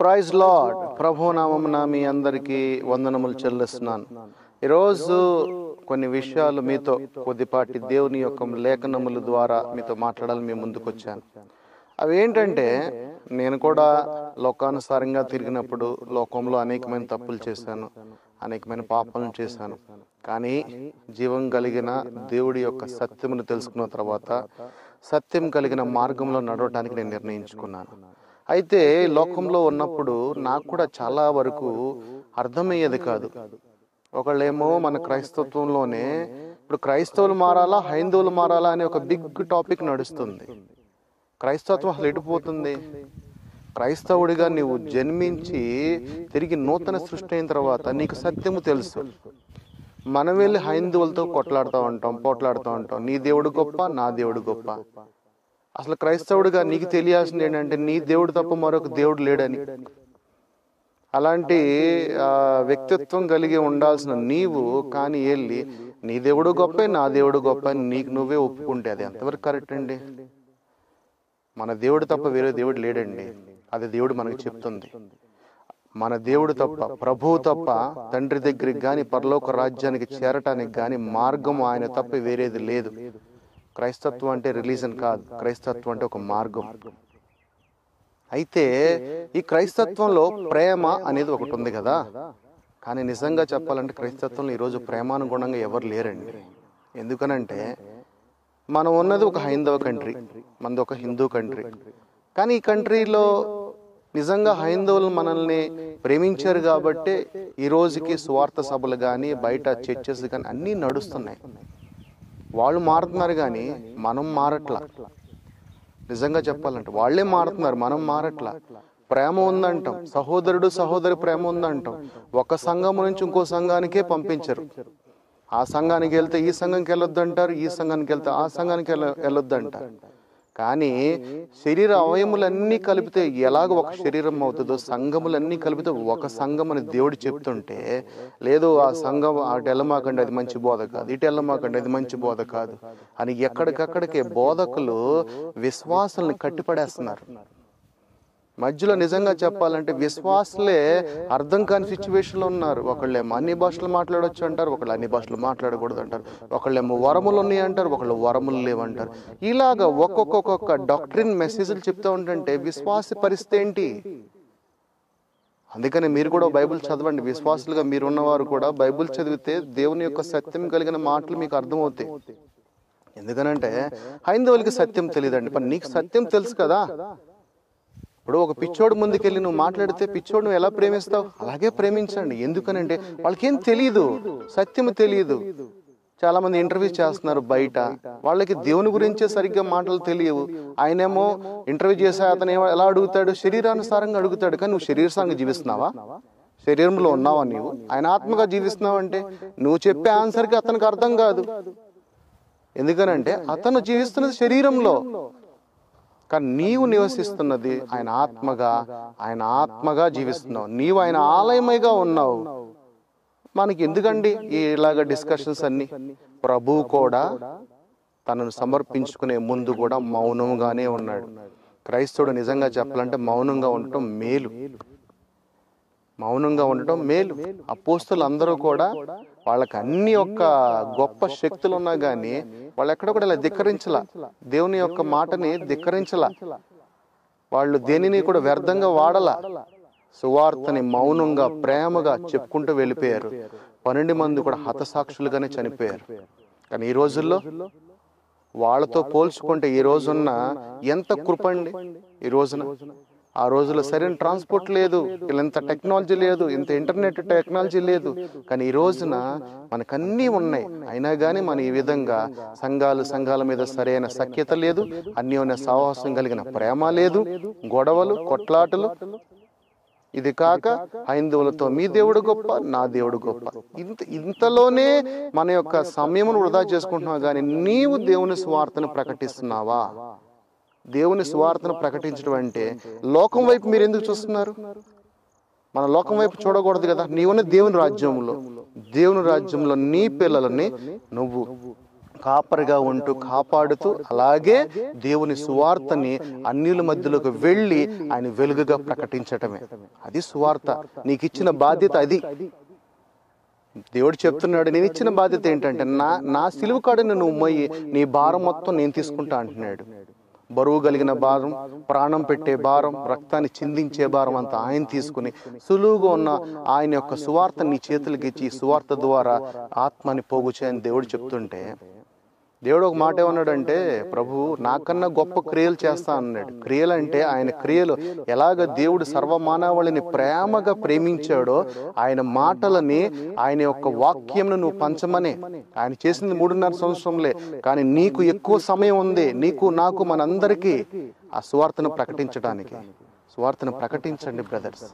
Praise lord. ప్రభునామమున మీ అందరికీ వందనములు చెల్లిస్తున్నాను. ఈరోజు కొన్ని విషయాలు మీతో కొద్దిపాటి దేవుని యొక్క లేఖనముల ద్వారా మీతో మాట్లాడాలని మీ ముందుకు వచ్చాను. అవి ఏంటంటే, నేను కూడా లోకానుసారంగా తిరిగినప్పుడు లోకంలో అనేకమైన తప్పులు చేశాను, అనేకమైన పాపాలను చేశాను. కానీ జీవం కలిగిన దేవుడి యొక్క సత్యమును తెలుసుకున్న తర్వాత సత్యం కలిగిన మార్గంలో నడవటానికి నేను నిర్ణయించుకున్నాను. అయితే లోకంలో ఉన్నప్పుడు నాకు కూడా చాలా వరకు అర్థమయ్యేది కాదు. ఒకళ్ళేమో మన క్రైస్తత్వంలోనే ఇప్పుడు క్రైస్తవులు మారాలా, హైందవులు మారాలా అనే ఒక బిగ్ టాపిక్ నడుస్తుంది. క్రైస్తవత్వం అసలు ఎటుపోతుంది? క్రైస్తవుడిగా నీవు జన్మించి తిరిగి నూతన సృష్టి అయిన తర్వాత నీకు సత్యము తెలుసు. మనం వెళ్ళి హైందవులతో పోట్లాడుతూ ఉంటాం. నీ దేవుడు గొప్ప, నా దేవుడు గొప్ప. అసలు క్రైస్తవుడిగా నీకు తెలియాల్సింది ఏంటంటే నీ దేవుడు తప్ప మరొక దేవుడు లేడని. అలాంటి వ్యక్తిత్వం కలిగి ఉండాల్సిన నీవు కానీ వెళ్ళి నీ దేవుడు గొప్ప, నా దేవుడు గొప్ప అని నీకు నువ్వే ఒప్పుకుంటే అది ఎంతవరకు కరెక్ట్ అండి? మన దేవుడు తప్ప వేరే దేవుడు లేడండి. అది దేవుడు మనకు చెప్తుంది. మన దేవుడు తప్ప, ప్రభువు తప్ప తండ్రి దగ్గరికి కానీ పరలోక రాజ్యానికి చేరటానికి కానీ మార్గం ఆయన తప్ప వేరేది లేదు. క్రైస్తత్వం అంటే రిలీజన్ కాదు, క్రైస్తత్వం అంటే ఒక మార్గం. అయితే ఈ క్రైస్తత్వంలో ప్రేమ అనేది ఒకటి ఉంది కదా, కానీ నిజంగా చెప్పాలంటే క్రైస్తత్వంలో ఈరోజు ప్రేమానుగుణంగా ఎవరు లేరండి. ఎందుకనంటే మనం ఉన్నది ఒక హైందవ కంట్రీ, మనది ఒక హిందూ కంట్రీ. కానీ ఈ కంట్రీలో నిజంగా హైందవులు మనల్ని ప్రేమించారు కాబట్టి ఈ రోజుకి స్వార్థ సభలు కానీ బయట చర్చెస్ కానీ అన్నీ నడుస్తున్నాయి. వాళ్ళు మారుతున్నారు కానీ మనం మారట్లా. నిజంగా చెప్పాలంటే వాళ్ళే మారుతున్నారు, మనం మారట్లా. ప్రేమ ఉందంటాం, సహోదరుడు సహోదరి ప్రేమ ఉందంటాం. ఒక సంఘం నుంచి ఇంకో సంఘానికే పంపించరు. ఆ సంఘానికి వెళ్తే ఈ సంఘంకి వెళ్ళొద్దు అంటారు, ఈ సంఘానికి వెళ్తే ఆ సంఘానికి వెళ్ళొద్దు అంటారు. కానీ శరీర అవయములన్నీ కలిపితే ఎలాగ ఒక శరీరం అవుతుందో సంఘములన్నీ కలిపితే ఒక సంఘం అని దేవుడు చెప్తుంటే, లేదు ఆ సంఘం అటు వెళ్ళమాకండి అది మంచి బోధ కాదు, ఇటు వెళ్ళమాకండి అది మంచి బోధ కాదు అని ఎక్కడికక్కడికే బోధకులు విశ్వాసాలను కట్టిపడేస్తున్నారు. మధ్యలో నిజంగా చెప్పాలంటే విశ్వాసులే అర్థం కాని సిచ్యువేషన్లో ఉన్నారు. ఒకళ్ళేమో అన్ని భాషలు మాట్లాడొచ్చు అంటారు, ఒకళ్ళు అన్ని భాషలు మాట్లాడకూడదు అంటారు. ఒకళ్ళేమో వరములు ఉన్నాయి అంటారు, ఒకళ్ళు వరములు లేవంటారు. ఇలాగా ఒక్కొక్క డాక్ట్రిన్ మెసేజ్లు చెప్తూ ఉంటుంటే విశ్వాస పరిస్థితి ఏంటి? అందుకని మీరు కూడా బైబిల్ చదవండి. విశ్వాసులుగా మీరున్నవారు కూడా బైబిల్ చదివితే దేవుని యొక్క సత్యం కలిగిన మాటలు మీకు అర్థమవుతాయి. ఎందుకనంటే హైందవులకి సత్యం తెలియదండి, మరి నీకు సత్యం తెలుసు కదా. ఇప్పుడు ఒక పిచ్చోడు ముందుకెళ్ళి నువ్వు మాట్లాడితే పిచ్చోడు నువ్వు ఎలా ప్రేమిస్తావు అలాగే ప్రేమించండి. ఎందుకనంటే వాళ్ళకేం తెలియదు, సత్యము తెలియదు. చాలా మంది ఇంటర్వ్యూ చేస్తున్నారు బయట, వాళ్ళకి దేవుని గురించే సరిగ్గా మాటలు తెలియవు. ఆయనేమో ఇంటర్వ్యూ చేసే అతను ఎలా అడుగుతాడు? శరీరానుసారంగా అడుగుతాడు. కానీ నువ్వు శరీరానుసారంగా జీవిస్తున్నావా? శరీరంలో ఉన్నావా నీవు? ఆయన ఆత్మగా జీవిస్తున్నావు అంటే నువ్వు చెప్పే ఆన్సర్కి అతనికి అర్థం కాదు. ఎందుకనంటే అతను జీవిస్తున్నది శరీరంలో, కానీ నీవు నివసిస్తున్నది ఆయన ఆత్మగా జీవిస్తున్నావు. నీవు ఆయన ఆలయమైగా ఉన్నావు. మనకి ఎందుకండి ఇలాగ డిస్కషన్స్ అన్ని? ప్రభువు కూడా తనను సమర్పించుకునే ముందు కూడా మౌనంగానే ఉన్నాడు. క్రైస్తవుడు నిజంగా చెప్పాలంటే మౌనంగా ఉండటం మేలు, మౌనంగా ఉండటం మేలు. అపోస్తలులు అందరూ కూడా వాళ్ళకి అన్ని యొక్క గొప్ప శక్తులు ఉన్నా కానీ వాళ్ళు ఎక్కడ కూడా ఇలా ధిక్కరించలా, దేవుని యొక్క మాటని ధిక్కరించలా. వాళ్ళు దేనిని కూడా వ్యర్థంగా వాడలా. సువార్తని మౌనంగా ప్రేమగా చెప్పుకుంటూ వెళ్ళిపోయారు. 12 మంది కూడా హతసాక్షులుగానే చనిపోయారు. కానీ ఈ రోజుల్లో వాళ్ళతో పోల్చుకుంటే ఈ రోజున్న ఎంత కృపండి ఈ రోజున. ఆ రోజుల్లో సరైన ట్రాన్స్పోర్ట్ లేదు, ఇంత టెక్నాలజీ లేదు, ఇంత ఇంటర్నెట్ టెక్నాలజీ లేదు. కానీ ఈ రోజున మనకన్నీ ఉన్నాయి. అయినా కానీ మన ఈ విధంగా సంఘాల మీద సరైన సఖ్యత లేదు, అన్యోన్య సాహసం కలిగిన ప్రేమ లేదు, గొడవలు కొట్లాటలు. ఇది కాక హైందవులతో మీ దేవుడు గొప్ప, నా దేవుడు గొప్ప. ఇంతలోనే మన యొక్క సమయమును వృధా చేసుకుంటున్నావు. కానీ నీవు దేవుని స్వార్థను ప్రకటిస్తున్నావా? దేవుని సువార్తను ప్రకటించడం అంటే లోకం వైపు మీరు ఎందుకు చూస్తున్నారు? మన లోకం వైపు చూడకూడదు కదా. నీవున్న దేవుని రాజ్యంలో నీ పిల్లలని నువ్వు కాపరిగా ఉంటూ కాపాడుతూ, అలాగే దేవుని సువార్తని అన్యుల మధ్యలోకి వెళ్ళి ఆయన వెలుగుగా ప్రకటించటమే. అది సువార్త. నీకు ఇచ్చిన బాధ్యత అది. దేవుడు చెప్తున్నాడు, నేను ఇచ్చిన బాధ్యత ఏంటంటే నా సిలువ కాడని నువ్వు మొయ్యి, నీ భారం మొత్తం నేను తీసుకుంటా అంటున్నాడు. బరువు కలిగిన భారం, ప్రాణం పెట్టే భారం, రక్తాన్ని చిందించే భారం అంతా ఆయన తీసుకుని సులువుగా ఉన్న ఆయన యొక్క సువార్త నీ చేతులకి ఇచ్చి, సువార్త ద్వారా ఆత్మని పోగు చేయని దేవుడు చెప్తుంటే, దేవుడు ఒక మాట ఏమన్నాడంటే, ప్రభు నాకన్నా గొప్ప క్రియలు చేస్తా అన్నాడు. క్రియలు అంటే ఆయన క్రియలు ఎలాగ దేవుడు సర్వమానవాళిని ప్రేమగా ప్రేమించాడో, ఆయన మాటలని, ఆయన యొక్క వాక్యంను నువ్వు పంచమనే. ఆయన చేసింది 3.5 సంవత్సరంలే, కానీ నీకు ఎక్కువ సమయం ఉంది, నీకు నాకు మనందరికీ ఆ సువార్తను ప్రకటించడానికి. సువార్తను ప్రకటించండి బ్రదర్స్.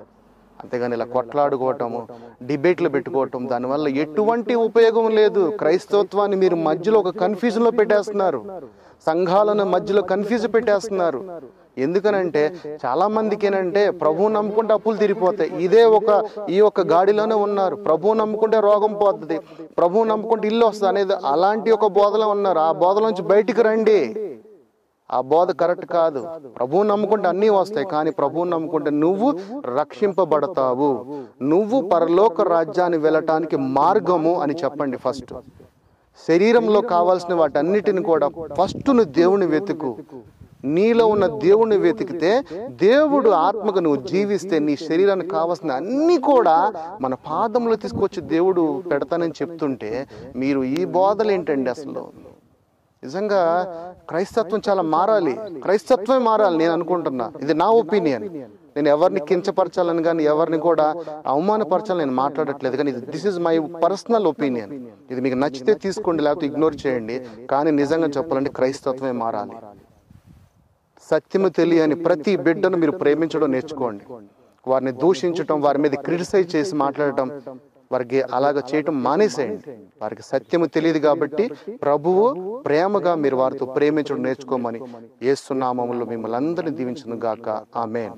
అంతేగాని ఇలా కొట్లాడుకోవటము, డిబేట్లు పెట్టుకోవటం, దానివల్ల ఎటువంటి ఉపయోగం లేదు. క్రైస్తవత్వాన్ని మీరు మధ్యలో ఒక కన్ఫ్యూజన్లో పెట్టేస్తున్నారు. సంఘాలను మధ్యలో కన్ఫ్యూజ్ పెట్టేస్తున్నారు. ఎందుకనంటే చాలా మందికి ఏంటంటే ప్రభువు నమ్ముకుంటే అప్పులు తీరిపోతాయి, ఈ యొక్క గాడిలోనే ఉన్నారు. ప్రభువు నమ్ముకుంటే రోగం పోతుంది, ప్రభువు నమ్ముకుంటే ఇల్లు వస్తుంది అనేది అలాంటి ఒక బోధలో ఉన్నారు. ఆ బోధలోంచి బయటికి రండి. ఆ బోధ కరెక్ట్ కాదు. ప్రభువు నమ్ముకుంటే అన్నీ వస్తాయి, కానీ ప్రభువు నమ్ముకుంటే నువ్వు రక్షింపబడతావు, నువ్వు పరలోక రాజ్యాన్ని వెళ్ళటానికి మార్గము అని చెప్పండి. ఫస్ట్ శరీరంలో కావాల్సిన వాటన్నిటిని కూడా ఫస్ట్ నువ్వు దేవుని వెతుకు. నీలో ఉన్న దేవుణ్ణి వెతికితే, దేవుడు ఆత్మకు నువ్వు జీవిస్తే, నీ శరీరానికి కావాల్సిన అన్ని కూడా మన పాదంలో తీసుకొచ్చి దేవుడు పెడతానని చెప్తుంటే, మీరు ఈ బోధలు ఏంటండి అసలు? నిజంగా క్రైస్తత్వం చాలా మారాలి, క్రైస్తత్వమే మారాలి నేను అనుకుంటున్నా. ఇది నా ఒపీనియన్. నేను ఎవరిని కించపరచాలని కానీ ఎవరిని కూడా అవమానపరచాలని నేను మాట్లాడట్లేదు, కానీ this is my personal opinion. ఇది మీకు నచ్చితే తీసుకోండి, లేకపోతే ఇగ్నోర్ చేయండి. కానీ నిజంగా చెప్పాలంటే క్రైస్తత్వమే మారాలి. సత్యము తెలియని ప్రతి బిడ్డను మీరు ప్రేమించడం నేర్చుకోండి. వారిని దూషించటం, వారి మీద క్రిటిసైజ్ చేసి మాట్లాడటం, వారికి అలాగ చేయటం మానేసేయండి. వారికి సత్యము తెలియదు కాబట్టి ప్రభువు ప్రేమగా మీరు వారితో ప్రేమించడం నేర్చుకోమని యేసు నామములో మిమ్మల్ని అందరినీ దీవించును గాక. ఆమేన్.